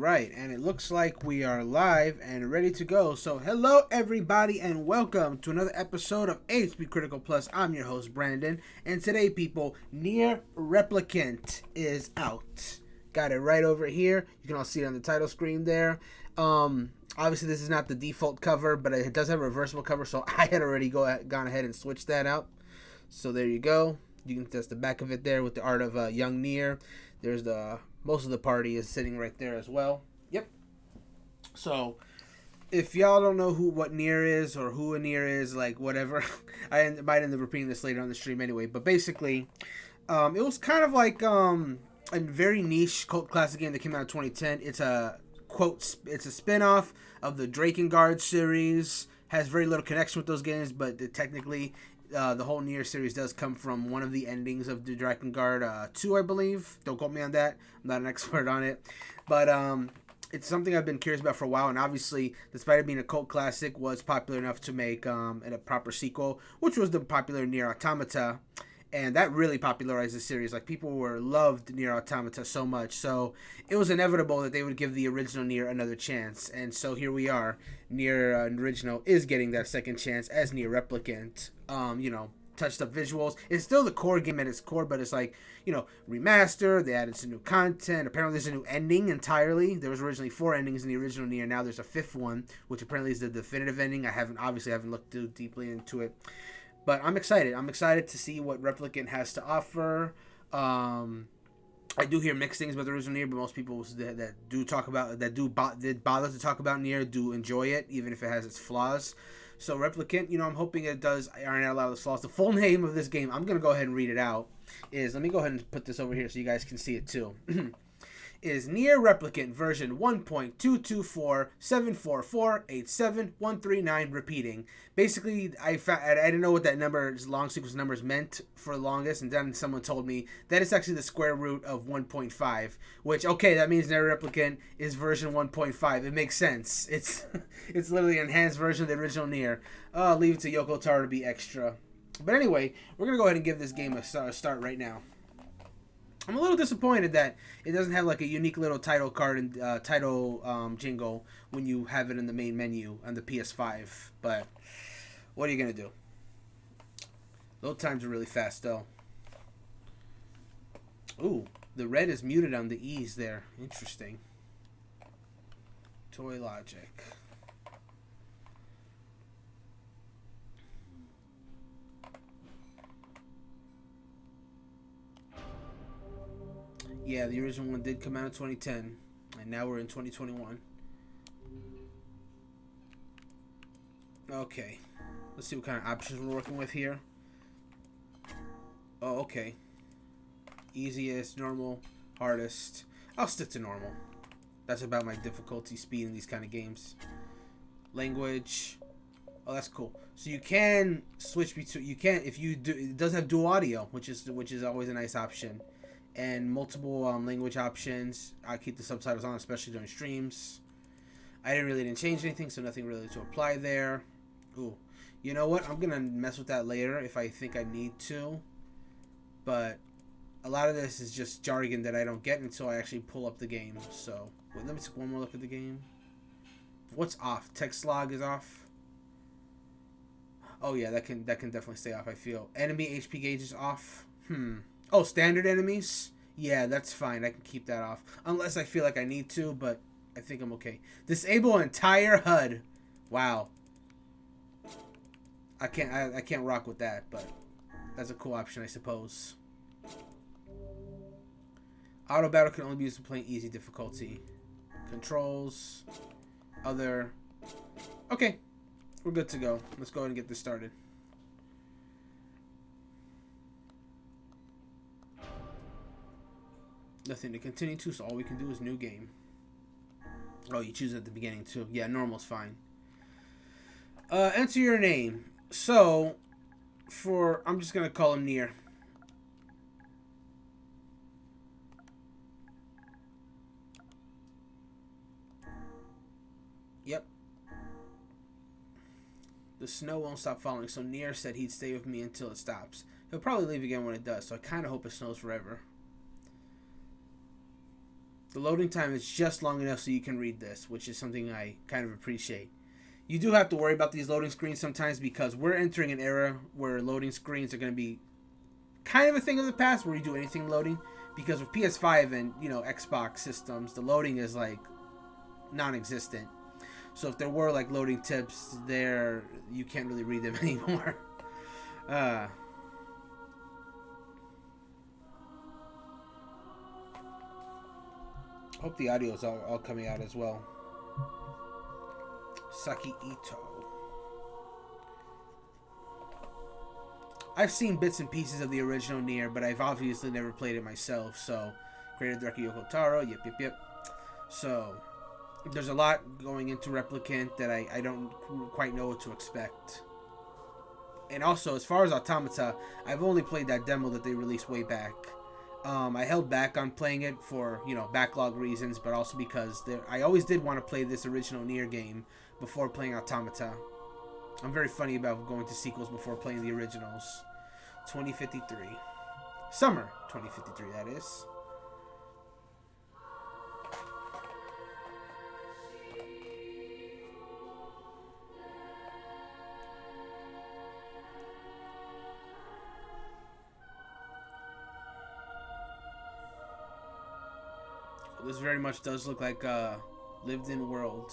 right, and it looks like we are live and ready to go. So, hello everybody, and welcome to another episode of HP Critical Plus. I'm your host Brandon, and today, people, NieR Replicant is out. Got it right over here. You can all see it on the title screen there. Obviously, this is not the default cover, but it does have a reversible cover, so I had already gone ahead and switched that out. So there you go. You can test the back of it there with the art of young NieR. There's most of the party is sitting right there as well. Yep. So if y'all don't know what NieR is or who a NieR is, like whatever, I might end up repeating this later on the stream anyway. But basically, it was kind of like a very niche cult classic game that came out in 2010. It's a spin-off of the Drakengard series. Has very little connection with those games, but technically the whole NieR series does come from one of the endings of the Drakengard 2, I believe. Don't quote me on that. I'm not an expert on it. But it's something I've been curious about for a while, and obviously, despite it being a cult classic, was popular enough to make a proper sequel, which was the popular NieR Automata. And that really popularized the series. Like, people loved NieR Automata so much. So it was inevitable that they would give the original NieR another chance. And so here we are. NieR Original is getting that second chance as NieR Replicant. Touched up visuals. It's still the core game at its core, but it's like, remastered. They added some new content. Apparently there's a new ending entirely. There was originally 4 endings in the original NieR. Now there's a 5th one, which apparently is the definitive ending. I haven't looked too deeply into it. But I'm excited. I'm excited to see what Replicant has to offer. I do hear mixed things about the original NieR, but most people that did bother to talk about NieR do enjoy it, even if it has its flaws. So Replicant, I'm hoping it does iron out a lot of the flaws. The full name of this game, I'm gonna go ahead and read it out. Let me go ahead and put this over here so you guys can see it too. Is NieR Replicant version 1.22474487139 repeating. Basically, I didn't know what that long sequence numbers meant for the longest, and then someone told me that it's actually the square root of 1.5, which, okay, that means NieR Replicant is version 1.5. It makes sense. It's literally an enhanced version of the original NieR. Leave it to Yoko Taro to be extra. But anyway, we're going to go ahead and give this game a start right now. I'm a little disappointed that it doesn't have like a unique little title card and jingle when you have it in the main menu on the PS5. But what are you gonna do? Load times are really fast though. Ooh, the red is muted on the E's there. Interesting. Toy Logic. Yeah, the original one did come out in 2010, and now we're in 2021. Okay, let's see what kind of options we're working with here. Oh, okay. Easiest, normal, hardest. I'll stick to normal. That's about my difficulty speed in these kind of games. Language. Oh, that's cool. So you can switch between. You can if you do. It does have dual audio, which is always a nice option. And multiple language options. I keep the subtitles on, especially during streams. I didn't change anything, so nothing really to apply there. Ooh, you know what? I'm gonna mess with that later if I think I need to. But a lot of this is just jargon that I don't get until I actually pull up the game. So wait, let me take one more look at the game. What's off? Text log is off. Oh yeah, that can definitely stay off. I feel enemy HP gauge is off. Oh, standard enemies? Yeah, that's fine. I can keep that off. Unless I feel like I need to, but I think I'm okay. Disable entire HUD. Wow. I can't rock with that, but that's a cool option, I suppose. Auto battle can only be used to play easy difficulty. Controls. Other. Okay. We're good to go. Let's go ahead and get this started. Nothing to continue to, so all we can do is new game. Oh, you choose at the beginning too. Yeah, normal's fine. Enter your name. So, I'm just gonna call him NieR. Yep. The snow won't stop falling, so NieR said he'd stay with me until it stops. He'll probably leave again when it does, so I kind of hope it snows forever. The loading time is just long enough so you can read this, which is something I kind of appreciate. You do have to worry about these loading screens sometimes because we're entering an era where loading screens are going to be kind of a thing of the past where you do anything loading. Because with PS5 and, you know, Xbox systems, the loading is like non-existent. So if there were like loading tips there, you can't really read them anymore. Hope the audio is all coming out as well. Saki Ito. I've seen bits and pieces of the original NieR, but I've obviously never played it myself, so... Creator director Yoko Taro, yep. So, there's a lot going into Replicant that I don't quite know what to expect. And also, as far as Automata, I've only played that demo that they released way back. I held back on playing it for, you know, backlog reasons, but also because I always did want to play this original NieR game before playing Automata. I'm very funny about going to sequels before playing the originals. 2053. Summer 2053, that is. This very much does look like a lived-in world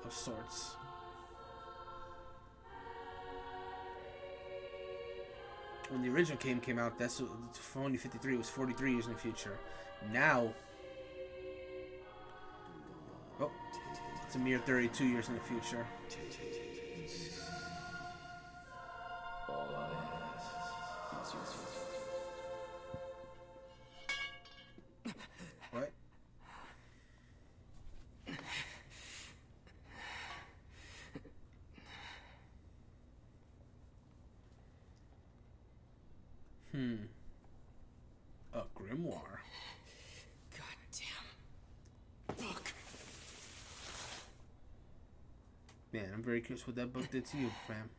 of sorts. When the original game came out, that's 2053 was 43 years in the future. Now, oh, it's a mere 32 years in the future. What? A grimoire. Goddamn book. Man, I'm very curious what that book did to you, fam.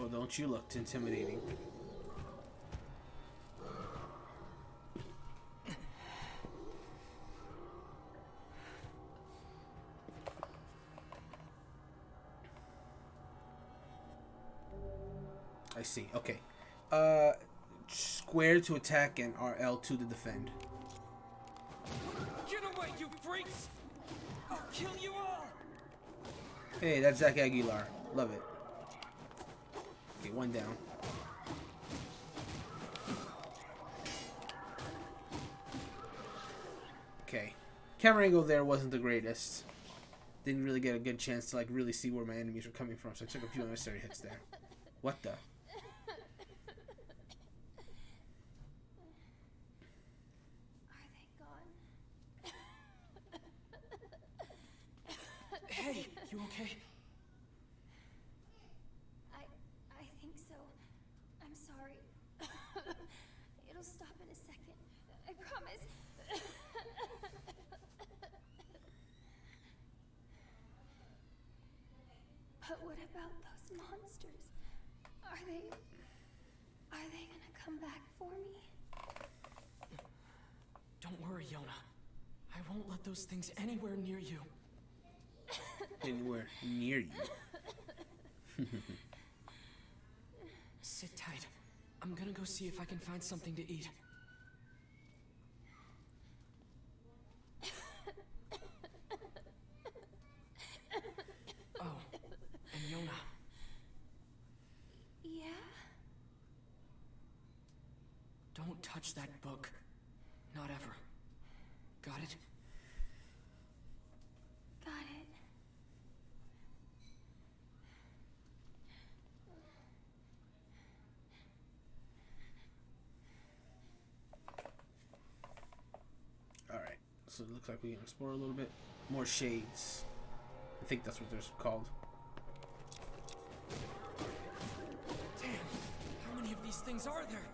Oh, don't you look intimidating. I see. Okay. Square to attack and RL2 to defend. Get away, you freaks! I'll kill you all! Hey, that's Zach Aguilar. Love it. Okay, one down. Okay. Camera angle there wasn't the greatest. Didn't really get a good chance to like really see where my enemies were coming from, so I took a few unnecessary hits there. What the? Hey, you okay? I think so. I'm sorry. It'll stop in a second. I promise. But what about those monsters? Are they gonna come back for me? Don't worry, Yona. I won't let those things anywhere near you. Anywhere near you. Sit tight. I'm gonna go see if I can find something to eat. Oh, and Yona. Yeah? Don't touch that book. Not ever. Got it? Got it. Alright, so it looks like we can explore a little bit more shades. I think that's what they're called. Damn, how many of these things are there?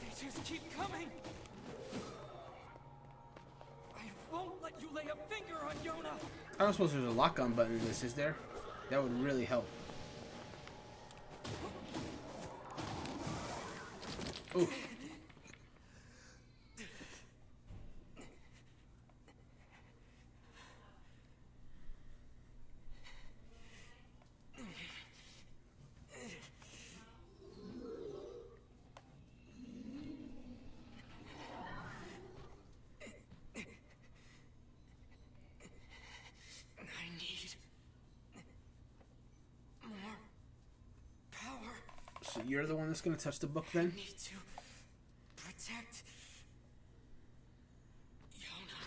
They just keep coming! I won't let You lay a finger on Yona. I don't suppose there's a lock-on button in this, is there? That would really help. Ooh. I need more power. So you're the one that's gonna touch the book then? I need to protect Yona.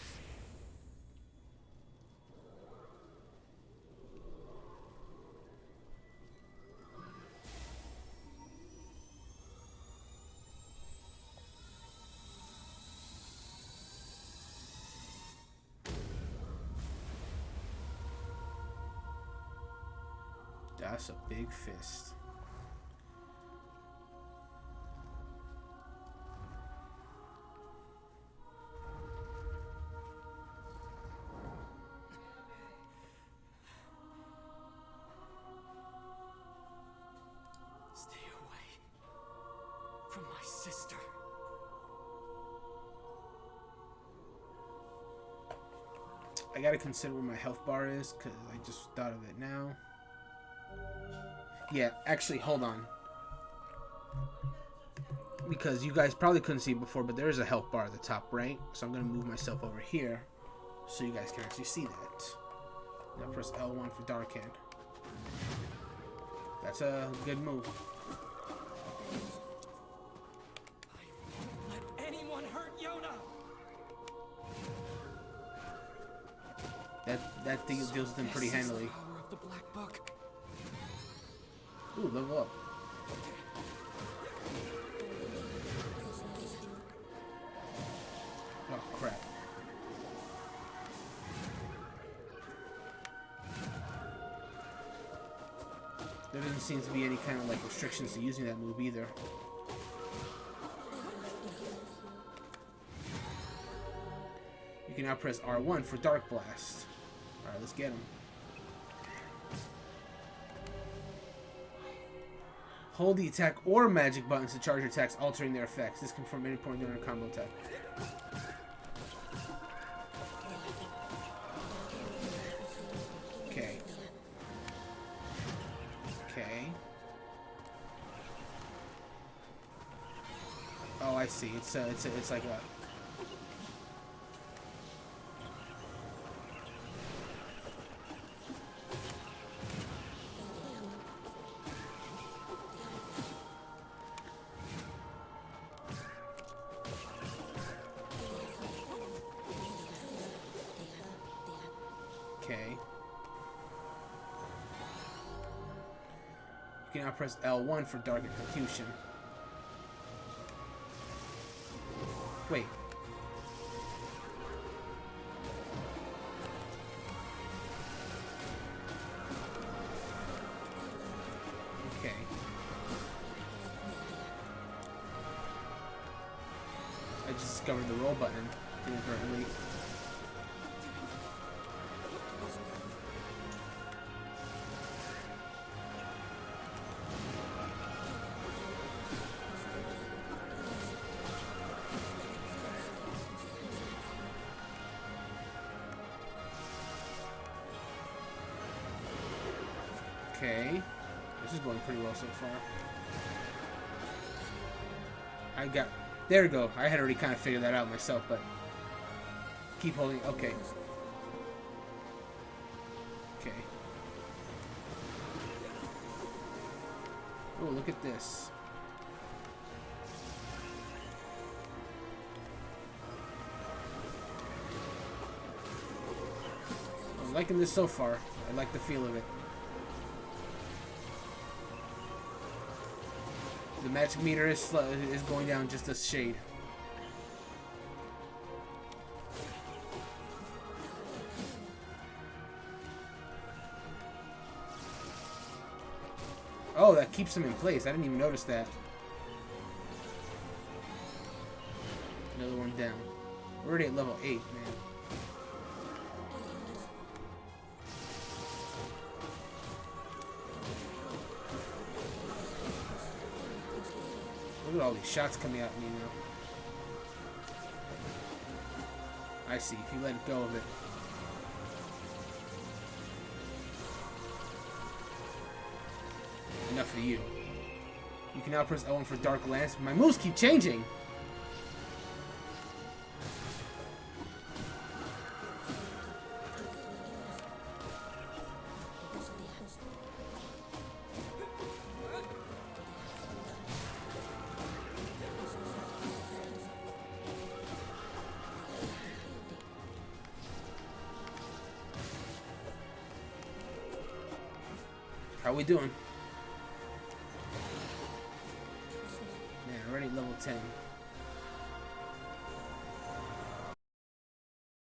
That's a big fist. Stay away from my sister. I gotta consider where my health bar is, because I just thought of it now. Yeah, actually, hold on. Because you guys probably couldn't see it before, but there is a health bar at the top right. So I'm going to move myself over here so you guys can actually see that. Now press L1 for Dark Hand. That's a good move. I won't let anyone hurt Yona. That thing deals with him pretty This is the handily. power of the Black Book. Ooh, level up. Oh, crap. There doesn't seem to be any kind of like restrictions to using that move either. You can now press R1 for Dark Blast. Alright, let's get him. Hold the attack or magic buttons to charge your attacks, altering their effects. This can perform any point during a combo attack. Okay. Okay. Oh, I see. It's like a. Okay. You can now press L1 for Dark Execution. Wait. Okay. I just discovered the roll button inadvertently. Okay, this is going pretty well so far. There we go. I had already kind of figured that out myself, but keep holding. Okay. Okay. Oh, look at this. I'm liking this so far. I like the feel of it. The magic meter is going down just a shade. Oh, that keeps him in place. I didn't even notice that. Another one down. We're already at level 8, man. all these shots coming at me now. I see, if you let go of it. Enough of you. You can now press L1 for Dark Lance. My moves keep changing! How we doing? Man, already level 10.